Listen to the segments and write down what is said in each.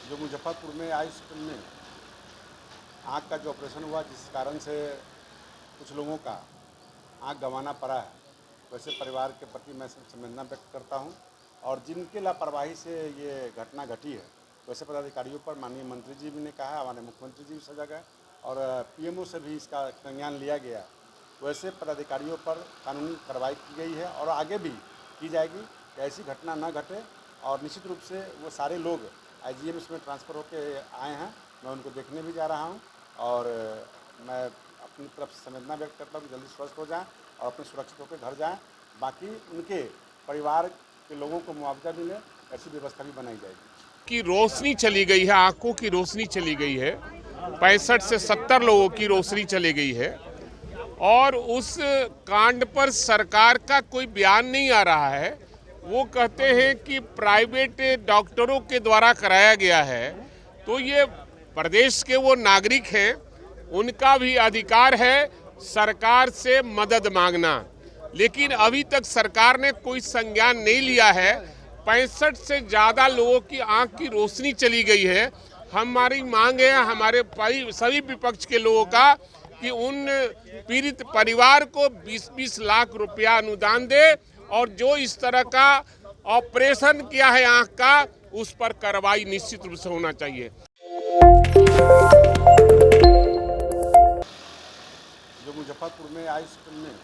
जो मुजफ्फरपुर में eye hospital में आँख का जो ऑपरेशन हुआ, जिस कारण से कुछ लोगों का आँख गंवाना पड़ा है, वैसे परिवार के प्रति मैं संवेदना व्यक्त करता हूं। और जिनके लापरवाही से ये घटना घटी है, वैसे पदाधिकारियों पर माननीय मंत्री जी भी ने कहा, हमारे मुख्यमंत्री जी भी सजग है और पीएमओ से भी इसका संज्ञान लिया गया। वैसे पदाधिकारियों पर कानूनी कार्रवाई की गई है और आगे भी की जाएगी कि ऐसी घटना न घटे। और निश्चित रूप से वो सारे लोग आईजीएमएस में ट्रांसफ़र होकर आए हैं, मैं उनको देखने भी जा रहा हूं और मैं अपनी तरफ से संवेदना व्यक्त करता हूँ कि जल्दी स्वस्थ हो जाएं और अपने सुरक्षित होकर घर जाएं। बाकी उनके परिवार के लोगों को मुआवजा मिले, ऐसी व्यवस्था भी बनाई जाएगी। की रोशनी चली गई है, आंखों की रोशनी चली गई है। 65 से 70 लोगों की रोशनी चली गई है और उस कांड पर सरकार का कोई बयान नहीं आ रहा है। वो कहते हैं कि प्राइवेट डॉक्टरों के द्वारा कराया गया है, तो ये प्रदेश के वो नागरिक हैं, उनका भी अधिकार है सरकार से मदद मांगना। लेकिन अभी तक सरकार ने कोई संज्ञान नहीं लिया है। 65 से ज़्यादा लोगों की आंख की रोशनी चली गई है। हमारी मांग है हमारे सभी विपक्ष के लोगों का कि उन पीड़ित परिवार को 20-20 लाख रुपया अनुदान दे और जो इस तरह का ऑपरेशन किया है आंख का, उस पर कार्रवाई निश्चित रूप से होना चाहिए। जो मुजफ्फरपुर में आई हॉस्पिटल में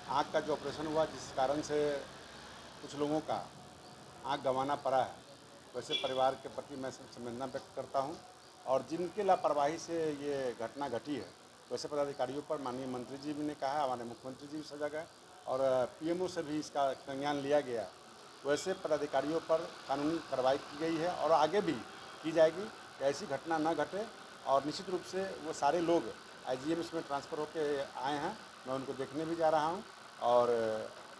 आँख का जो ऑपरेशन हुआ, जिस कारण से कुछ लोगों का आँख गंवाना पड़ा है, वैसे परिवार के प्रति मैं संवेदना व्यक्त करता हूं। और जिनके लापरवाही से ये घटना घटी है, वैसे पदाधिकारियों पर माननीय मंत्री जी भी ने कहा, हमारे मुख्यमंत्री जी भी सजग है और पीएमओ से भी इसका संज्ञान लिया गया। वैसे पदाधिकारियों पर कानूनी कार्रवाई की गई है और आगे भी की जाएगी कि ऐसी घटना न घटे। और निश्चित रूप से वो सारे लोग आईजीएमएस में ट्रांसफ़र होकर आए हैं, मैं उनको देखने भी जा रहा हूं और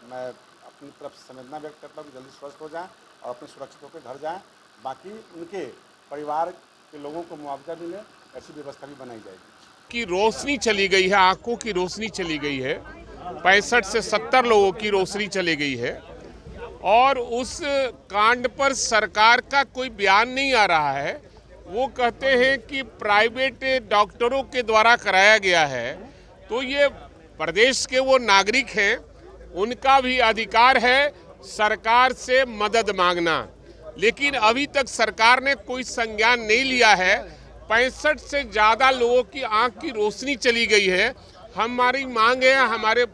मैं अपनी तरफ से संवेदना व्यक्त करता हूँ कि जल्दी स्वस्थ हो जाएं और अपने सुरक्षित होकर घर जाएं। बाकी उनके परिवार के लोगों को मुआवजा मिले, ऐसी व्यवस्था भी बनाई जाएगी। की रोशनी चली गई है, आंखों की रोशनी चली गई है। 65 से 70 लोगों की रोशनी चली गई है और उस कांड पर सरकार का कोई बयान नहीं आ रहा है। वो कहते हैं कि प्राइवेट डॉक्टरों के द्वारा कराया गया है, तो ये प्रदेश के वो नागरिक हैं, उनका भी अधिकार है सरकार से मदद मांगना। लेकिन अभी तक सरकार ने कोई संज्ञान नहीं लिया है। 65 से ज़्यादा लोगों की आंख की रोशनी चली गई है। हमारी मांग है हमारे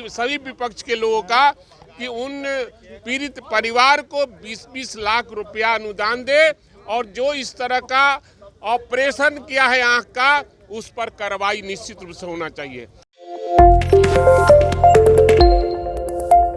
सभी विपक्ष के लोगों का कि उन पीड़ित परिवार को 20-20 लाख रुपया अनुदान दे और जो इस तरह का ऑपरेशन किया है आंख का, उस पर कार्रवाई निश्चित रूप से होना चाहिए।